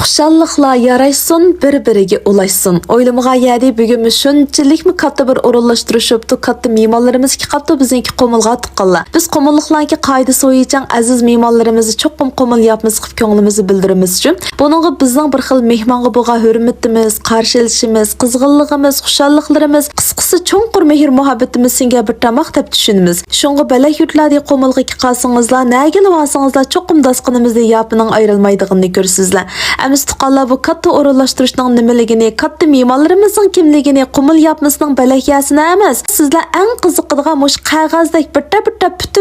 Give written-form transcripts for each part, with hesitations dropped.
Xuşallıqlar yarayсын, bir-biriga ulaşsın. Oylamağa yedi bugün şunchalikmi katta bir o'rinlashtirishibdi, katta me'morlarimizga katta bizniki qo'milga tuqqanlar. Biz qo'milliqlarga qoida so'yichan aziz me'morlarimizni cho'qim qo'mil yapmiz qilib ko'nglimizni bildiramiz uchun. Buningga bizning bir xil mehmonga bo'lgan hurmatimiz, qarshi olishimiz, qizg'inligimiz, xushalliqlarimiz, qisqasi cho'nqur mehr muhabbatimiz senga bir tamoq deb tushunamiz. Shunga balak yurtlarda qo'milga qolsangizlar, nega olsangizlar cho'qim dasqinimizda yapining ayrilmaydigini ko'rsizlar. Amiz tuqqanlar bu katta o'rinlashtirishning nimaligini, katta me'morlarimizning kimligini, qo'mil yapmasning balakyasini emas. Sizlar eng qiziqadigan mush qog'ozdek bitta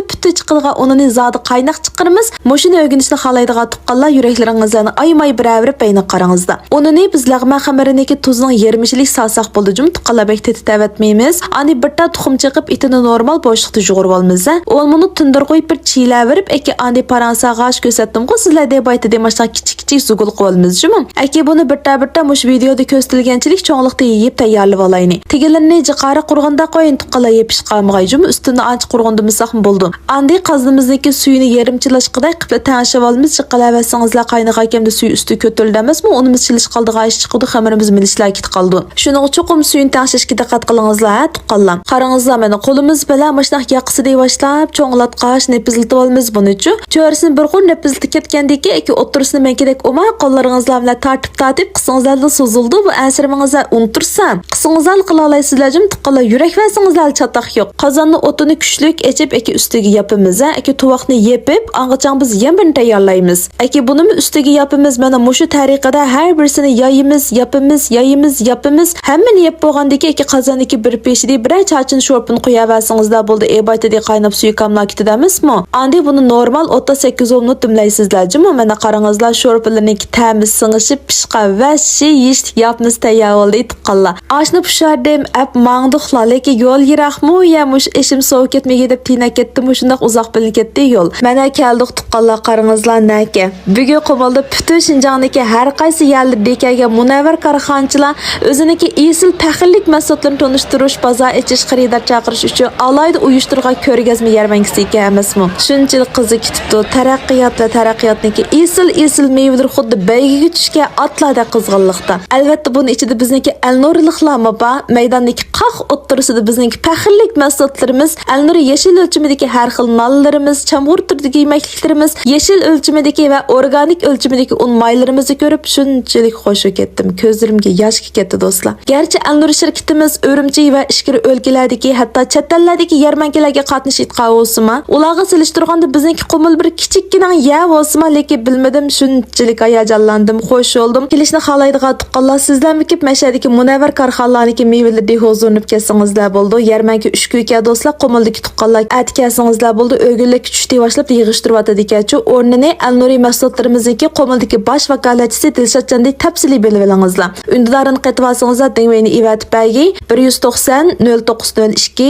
puti chiqadigan unini zodi qaynoq chiqaramiz. Mushuni o'rganishni xohlaydigan tuqqanlar yuraklaringizni aymay biraverib bayna qarangizda. Unini biz lag'ma xamiriniki tuzning 20chilik salsaq bo'ldi jum tuqqanlar bek tetitavotmaymiz. Ani bitta tuxum chiqib itini normal bo'shliqda jug'urib olmiz. Olmuni tindir qo'yib bir chilaverib eki ani paransa g'ash ko'rsatdim-ku sizlar deb aytdi demashdan kichik sugul qilamiz jum. Eki buni bitta mush videoda ko'rsatilganchilik cho'ngliqda yeyib tayyorlab olayni. Tegilarni jiqari qurg'anda qo'yin tuqqanlar yepish qolmag'ay jum ustini ancha qurg'anda misaqm bo'ldi. Andi qazimizniki suyini yarimchilashqiday qilib tanishib olmiz. Chiqalavasingizlar qaynaq ekamda suv usti ko'tarildi emasmi? Unimiz chilish qoldigan ish chiqdi, xamirimiz milishlar ketib qoldi. Shuni cho'qim suyini tanishishga diqqat qilingizlar, tuqqanlar. Qarangizlar, mana qo'limiz bilan mashna yaqisida boshlab cho'nglatqash nepiziltib olmiz bunichu. Cho'risini bir qo'l nepiziltib ketgandiki, eki o'ttirisini menkidek o'ma qo'llaringizlar bilan tartib qisingizlardan so'zildi. Bu asrimingizlar unutursam, qisingizlar qila olaysizlar jim tuqqanlar yurak vasingizlar chataq yo'q. Qozonni o'tini kuchlik echib eki ustiga yapimiz, eki tuvoqni yepib, ang'ichang biz yemin tayyorlaymiz. Eki buni ustiga yapimiz, mana mushu tariqada har birisini yapimiz. Hammani yeb bo'lgandiki, eki qozonniki bir peshidi bir chachin sho'rpini qo'yavasingizlar bo'ldi. Ebaytida qaynab suvi kamlab ketadimizmi? Andi buni normal 8-10 minut dimlaysizlar jimi? Mana qarangizlar, sho'rpilarining ta'mi singishib pishqan va yeyish yapmiz tayyor bo'ldi tuqqanlar. Ashni pushardim, ap mangduqlar, lekin yo'l yiraqmi ya mush ishim sovuq ketmege deb tina ketdim, shundoq uzoq bilib ketdi yo'l. Mana keldik tuqqanlar, qarangizlar naka. Bugun qo'milda butun Shinjongniki har qaysi yerlardagi munavvar korxonachilar o'ziniki esil faxrlik mahsulotlarini tonishtirish, bozor ichish, xaridor chaqirish uchun alayda uyushtirgan ko'rgazma yarmankasi ekanmismi? Shunchalik qiziq ketibdi. Taraqqiyotniki esil mevlar xuddi baygiga tushgan otlarda qizg'inlikda. Albatta buni ichida bizniki alnurliqlarmi bor. Maydondagi qoq o'ttirisida bizniki faxrlik mahsulotlarimiz, alnuri yashil o'lchimidagi har xil nonlarimiz, chamg'ur turdagi yemakliklarimiz, yashil o'lchimidagi va organik o'lchimidagi un maylarimizni ko'rib shunchalik xo'sh ketdim. Ko'zlarimga yosh ketdi do'stlar. Garchi alnuri shirkatimiz Urumchi va Ishkir o'lkalardagi, hatto chet ellardagi yarmankalarga qatnashib olsimi, ularga silishtirganda bizniki qo'mil bir kichikkina ya bo'lsimi, lekin bilmadim shunchalik hayajonlandim, xo'sh oldum. Kelishni xohlaydigan tuqqanlar sizlarmi kep mashadagi munavvar korxonalarniki mevalarda huzurnib kelsingizlar bo'ldi. Yarmanka 3 kunga do'stlar qo'mildagi tuqqanlar atkasingizlar bo'ldi. O'g'illik tushdi boshlab yig'ishtiryapti ekanchu. O'rnini Alnuri mahsulotlarimizniki qo'mildagi bosh vakolatchisi Dilshodjandek tafsiliy bilib olingizlar. Undilarini qaytib olsangizlar, dengmeni ivatib bagi 190 0902